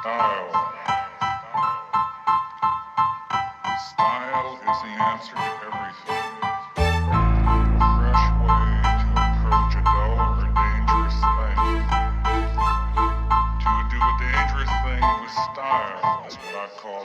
Style. Style is the answer to everything. A fresh way to approach a dull or dangerous thing. To do a dangerous thing with style is what I call